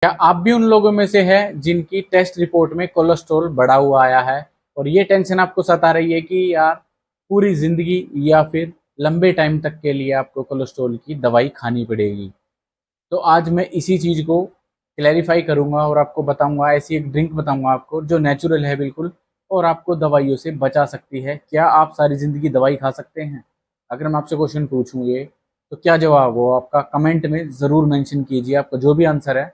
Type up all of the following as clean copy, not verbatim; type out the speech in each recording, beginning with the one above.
क्या आप भी उन लोगों में से हैं जिनकी टेस्ट रिपोर्ट में कोलेस्ट्रॉल बढ़ा हुआ आया है और ये टेंशन आपको सता रही है कि यार पूरी ज़िंदगी या फिर लंबे टाइम तक के लिए आपको कोलेस्ट्रॉल की दवाई खानी पड़ेगी। तो आज मैं इसी चीज़ को क्लैरिफाई करूँगा और आपको बताऊँगा, ऐसी एक ड्रिंक बताऊँगा आपको जो नेचुरल है बिल्कुल और आपको दवाइयों से बचा सकती है। क्या आप सारी ज़िंदगी दवाई खा सकते हैं? अगर मैं आपसे क्वेश्चन पूछूँ ये, तो क्या जवाब हो आपका? कमेंट में ज़रूर मेंशन कीजिए आपका जो भी आंसर है।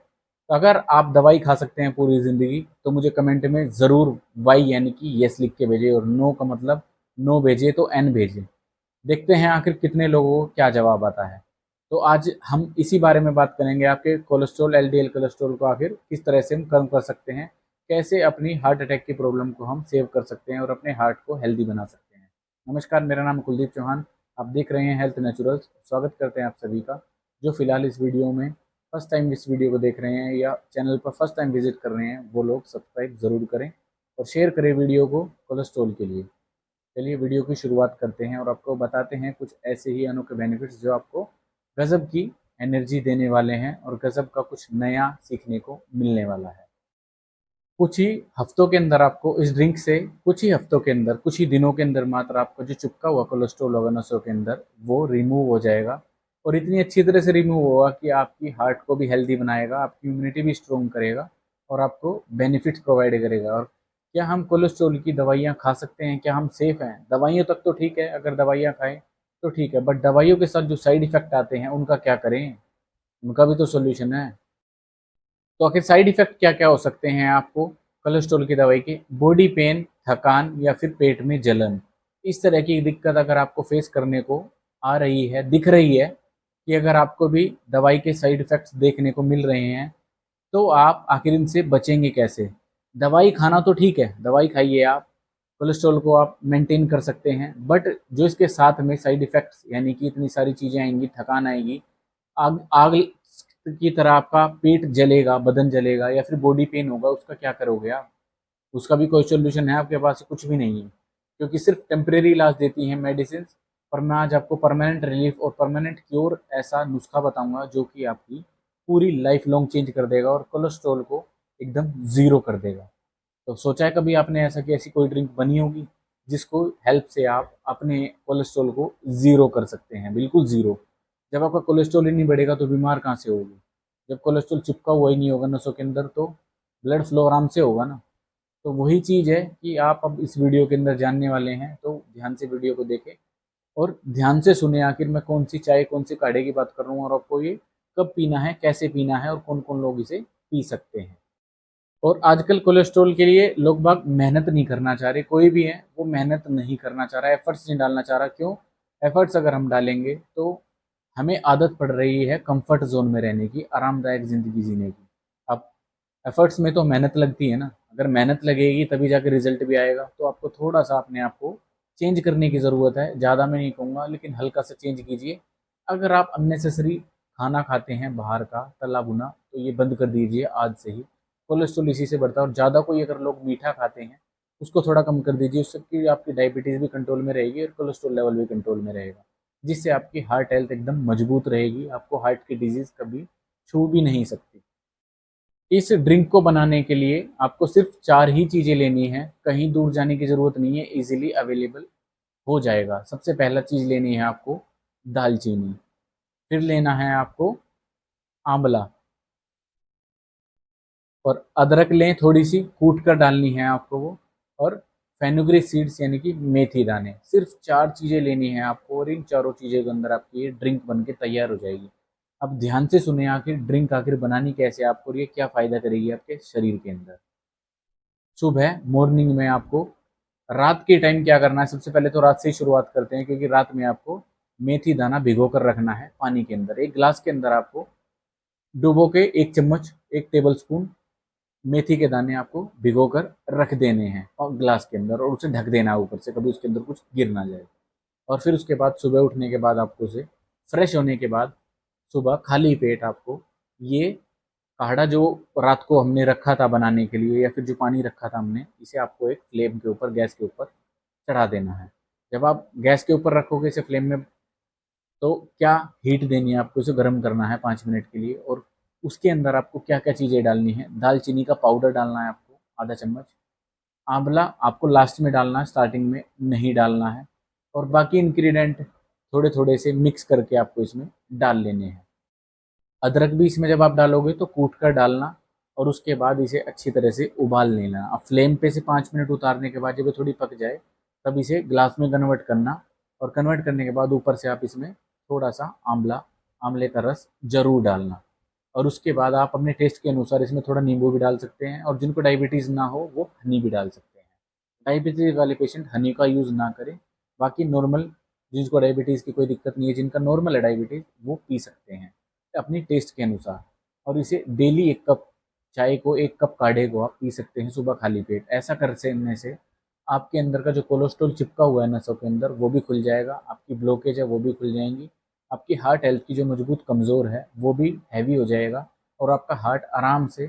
तो अगर आप दवाई खा सकते हैं पूरी ज़िंदगी तो मुझे कमेंट में ज़रूर वाई यानी कि येस लिख के भेजिए और नो का मतलब नो भेजिए तो एन भेजिए। देखते हैं आखिर कितने लोगों को क्या जवाब आता है। तो आज हम इसी बारे में बात करेंगे, आपके कोलेस्ट्रॉल एलडीएल कोलेस्ट्रॉल को आखिर किस तरह से हम कम कर सकते हैं, कैसे अपनी हार्ट अटैक की प्रॉब्लम को हम सेव कर सकते हैं और अपने हार्ट को हेल्दी बना सकते हैं। नमस्कार, मेरा नाम कुलदीप चौहान। आप देख रहे हैं हेल्थ नेचुरल्स। स्वागत करते हैं आप सभी का जो फिलहाल इस वीडियो में फर्स्ट टाइम इस वीडियो को देख रहे हैं या चैनल पर फर्स्ट टाइम विजिट कर रहे हैं, वो लोग सब्सक्राइब ज़रूर करें और शेयर करें वीडियो को कोलेस्ट्रॉल के लिए। चलिए वीडियो की शुरुआत करते हैं और आपको बताते हैं कुछ ऐसे ही अनोखे बेनिफिट्स जो आपको गज़ब की एनर्जी देने वाले हैं और गज़ब का कुछ नया सीखने को मिलने वाला है। कुछ ही हफ्तों के अंदर आपको इस ड्रिंक से कुछ ही हफ्तों के अंदर, कुछ ही दिनों के अंदर मात्र आपका जो चिपका हुआ कोलेस्ट्रॉल होगा नसों के अंदर, वो रिमूव हो जाएगा और इतनी अच्छी तरह से रिमूव होगा कि आपकी हार्ट को भी हेल्दी बनाएगा, आपकी इम्यूनिटी भी स्ट्रॉन्ग करेगा और आपको बेनिफिट्स प्रोवाइड करेगा। और क्या हम कोलेस्ट्रॉल की दवाइयाँ खा सकते हैं? क्या हम सेफ़ हैं? दवाइयों तक तो ठीक है, अगर दवाइयाँ खाएँ तो ठीक है, बट दवाइयों के साथ जो साइड इफ़ेक्ट आते हैं उनका क्या करें? उनका भी तो सॉल्यूशन है। तो आखिर साइड इफ़ेक्ट क्या-क्या हो सकते हैं आपको कोलेस्ट्रॉल की दवाई के? बॉडी पेन, थकान या फिर पेट में जलन। इस तरह की दिक्कत अगर आपको फेस करने को आ रही है, दिख रही है कि अगर आपको भी दवाई के साइड इफ़ेक्ट्स देखने को मिल रहे हैं, तो आप आखिर इनसे बचेंगे कैसे? दवाई खाना तो ठीक है, दवाई खाइए आप, कोलेस्ट्रॉल को आप मेंटेन कर सकते हैं, बट जो इसके साथ में साइड इफ़ेक्ट्स यानी कि इतनी सारी चीज़ें आएँगी, थकान आएगी, आग आग की तरह आपका पेट जलेगा, बदन जलेगा या फिर बॉडी पेन होगा, उसका क्या करोगे आप? उसका भी कोई सॉल्यूशन है आपके पास? कुछ भी नहीं है, क्योंकि सिर्फ टेम्परेरी इलाज देती हैं मेडिसिन। पर मैं आज आपको परमानेंट रिलीफ और परमानेंट क्योर ऐसा नुस्खा बताऊंगा जो कि आपकी पूरी लाइफ लॉन्ग चेंज कर देगा और कोलेस्ट्रॉल को एकदम ज़ीरो कर देगा। तो सोचा है कभी आपने ऐसा कि ऐसी कोई ड्रिंक बनी होगी जिसको हेल्प से आप अपने कोलेस्ट्रॉल को ज़ीरो कर सकते हैं, बिल्कुल ज़ीरो। जब आपका कोलेस्ट्रॉल ही नहीं बढ़ेगा तो बीमार कहाँ से होगी? जब कोलेस्ट्रॉल चिपका हुआ ही नहीं होगा नसों के अंदर तो ब्लड फ्लो आराम से होगा ना। तो वही चीज़ है कि आप अब इस वीडियो के अंदर जानने वाले हैं, तो ध्यान से वीडियो को देखें और ध्यान से सुने आखिर मैं कौन सी चाय, कौन से काढ़े की बात कर रहा हूँ और आपको ये कब पीना है, कैसे पीना है और कौन-कौन लोग इसे पी सकते हैं। और आजकल कोलेस्ट्रॉल के लिए लोग बाग मेहनत नहीं करना चाह रहे, कोई भी है वो मेहनत नहीं करना चाह रहा है, एफर्ट्स नहीं डालना चाह रहा। क्यों? एफर्ट्स अगर हम डालेंगे तो हमें आदत पड़ रही है कंफर्ट जोन में रहने की, आरामदायक ज़िंदगी जीने की। अब एफर्ट्स में तो मेहनत लगती है ना, अगर मेहनत लगेगी तभी जाके रिजल्ट भी आएगा। तो आपको थोड़ा-सा अपने आप को चेंज करने की ज़रूरत है, ज़्यादा मैं नहीं कहूँगा लेकिन हल्का सा चेंज कीजिए। अगर आप अननेसेसरी खाना खाते हैं बाहर का तला-भुना, तो ये बंद कर दीजिए आज से ही। कोलेस्ट्रॉल इसी से बढ़ता है और ज़्यादा कोई अगर लोग मीठा खाते हैं, उसको थोड़ा कम कर दीजिए, उससे कि आपकी डायबिटीज़ भी कंट्रोल में रहेगी और कोलेस्ट्रॉल लेवल भी कंट्रोल में रहेगा। जिससे आपकी हार्ट हेल्थ एकदम मजबूत रहेगी, आपको हार्ट की डिजीज़ कभी छू भी नहीं सकती। इस ड्रिंक को बनाने के लिए आपको सिर्फ 4 ही चीज़ें लेनी हैं, कहीं दूर जाने की ज़रूरत नहीं है, ईज़िली अवेलेबल हो जाएगा। सबसे पहला चीज़ लेनी है आपको दालचीनी, फिर लेना है आपको आंवला और अदरक लें थोड़ी-सी, कूट कर डालनी है आपको वो और फेनुग्रीक सीड्स यानी कि मेथी दाने। सिर्फ 4 चीज़ें लेनी है आपको और इन चारों चीज़ों के अंदर आपकी ये ड्रिंक बन के तैयार हो जाएगी। अब ध्यान से सुनिए आखिर ड्रिंक आखिर बनानी कैसे है आपको और ये क्या फ़ायदा करेगी आपके शरीर के अंदर। सुबह मॉर्निंग में आपको रात के टाइम क्या करना है, सबसे पहले तो रात से ही शुरुआत करते हैं क्योंकि रात में आपको मेथी दाना भिगो कर रखना है पानी के अंदर। एक ग्लास के अंदर आपको डुबो के 1 चम्मच, 1 टेबल स्पून मेथी के दाने आपको भिगोकर रख देने हैं और ग्लास के अंदर और उसे ढक देना है ऊपर से, कभी उसके अंदर कुछ गिर ना जाए। और फिर उसके बाद सुबह उठने के बाद आपको उसे फ्रेश होने के बाद सुबह खाली पेट आपको ये काढ़ा जो रात को हमने रखा था बनाने के लिए या फिर जो पानी रखा था हमने, इसे आपको एक फ्लेम के ऊपर, गैस के ऊपर चढ़ा देना है। जब आप गैस के ऊपर रखोगे इसे फ्लेम में, तो क्या हीट देनी है आपको, इसे गर्म करना है 5 मिनट के लिए और उसके अंदर आपको क्या क्या चीज़ें डालनी है। दालचीनी का पाउडर डालना है आपको आधा चम्मच। आंवला आपको लास्ट में डालना है, स्टार्टिंग में नहीं डालना है। और बाकी इंग्रेडिएंट थोड़े थोड़े से मिक्स करके आपको इसमें डाल लेने हैं। अदरक भी इसमें जब आप डालोगे तो कूट कर डालना, और उसके बाद इसे अच्छी तरह से उबाल लेना। अब फ्लेम पे से 5 मिनट उतारने के बाद जब ये थोड़ी पक जाए तब इसे ग्लास में कन्वर्ट करना। और कन्वर्ट करने के बाद ऊपर से आप इसमें थोड़ा सा आंवले का रस जरूर डालना। और उसके बाद आप अपने टेस्ट के अनुसार इसमें थोड़ा नींबू भी डाल सकते हैं, और जिनको डायबिटीज़ ना हो वो हनी भी डाल सकते हैं। डायबिटीज़ वाले पेशेंट हनी का यूज़ ना करें। बाकी नॉर्मल जिसको डायबिटीज़ की कोई दिक्कत नहीं है, जिनका नॉर्मल है डायबिटीज़, वो पी सकते हैं अपनी टेस्ट के अनुसार। और इसे डेली 1 कप चाय को, 1 कप काढ़े को आप पी सकते हैं सुबह खाली पेट। ऐसा करने से आपके अंदर का जो कोलेस्ट्रॉल चिपका हुआ है नसों के अंदर वो भी खुल जाएगा, आपकी ब्लॉकेज है वो भी खुल जाएंगी, आपकी हार्ट हेल्थ की जो मजबूत कमज़ोर है वो भी हैवी हो जाएगा, और आपका हार्ट आराम से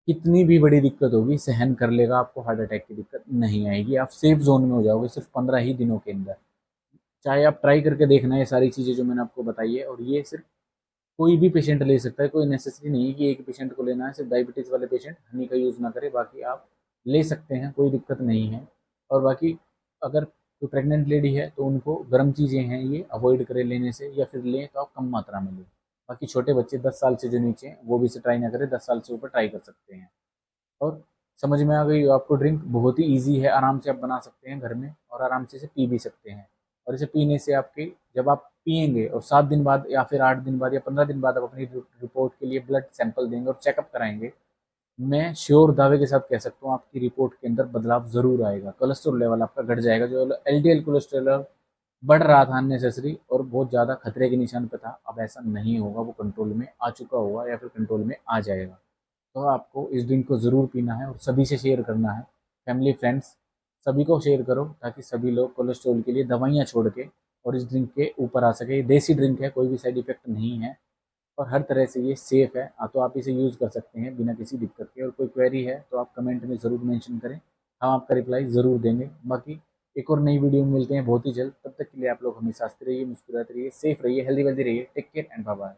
कितनी भी बड़ी दिक्कत होगी सहन कर लेगा। आपको हार्ट अटैक की दिक्कत नहीं आएगी, आप सेफ जोन में हो जाओगे सिर्फ 15 ही दिनों के अंदर। चाहे आप ट्राई करके देखना ये सारी चीज़ें जो मैंने आपको बताई है, और ये सिर्फ कोई भी पेशेंट ले सकता है, कोई नेसेसरी नहीं है कि एक पेशेंट को लेना है। सिर्फ डायबिटीज़ वाले पेशेंट हनी का यूज़ ना करें, बाकी आप ले सकते हैं, कोई दिक्कत नहीं है। और बाकी अगर कोई प्रेग्नेंट लेडी है तो उनको गर्म चीज़ें हैं ये अवॉइड करें लेने से, या फिर लें तो आप कम मात्रा में लें। बाकी छोटे बच्चे 10 साल से जो नीचे हैं वो भी इसे ट्राई ना करें, 10 साल से ऊपर ट्राई कर सकते हैं। और समझ में आ गई आपको, ड्रिंक बहुत ही ईजी है, आराम से आप बना सकते हैं घर में, और आराम से इसे पी भी सकते हैं। और इसे पीने से आपकी, जब आप पियेंगे और 7 दिन बाद या फिर 8 दिन बाद या 15 दिन बाद आप अपनी रिपोर्ट के लिए ब्लड सैंपल देंगे और चेकअप कराएंगे, मैं श्योर दावे के साथ कह सकता हूँ आपकी रिपोर्ट के अंदर बदलाव ज़रूर आएगा। कोलेस्ट्रॉल लेवल आपका घट जाएगा, जो एलडीएल कोलेस्ट्रॉल बढ़ रहा था अननेसेसरी और बहुत ज़्यादा खतरे के निशान पे था, अब ऐसा नहीं होगा, वो कंट्रोल में आ चुका होगा या फिर कंट्रोल में आ जाएगा। तो आपको इस ड्रिंक को ज़रूर पीना है और सभी से शेयर करना है, फैमिली फ्रेंड्स सभी को शेयर करो, ताकि सभी लोग कोलेस्ट्रॉल के लिए दवाइयाँ छोड़ के और इस ड्रिंक के ऊपर आ सके। ये देसी ड्रिंक है, कोई भी साइड इफेक्ट नहीं है, और हर तरह से ये सेफ़ है। तो आप इसे यूज़ कर सकते हैं बिना किसी दिक्कत के। और कोई क्वेरी है तो आप कमेंट में ज़रूर मेंशन करें, हम आपका रिप्लाई ज़रूर देंगे। बाकी एक और नई वीडियो में मिलते हैं बहुत ही जल्द, तब तक के लिए आप लोग हमेशा हंसते रहिए, मुस्कुराते रहिए, सेफ रहिए, हेल्दी वेल्दी रहिए। Take care and bye bye.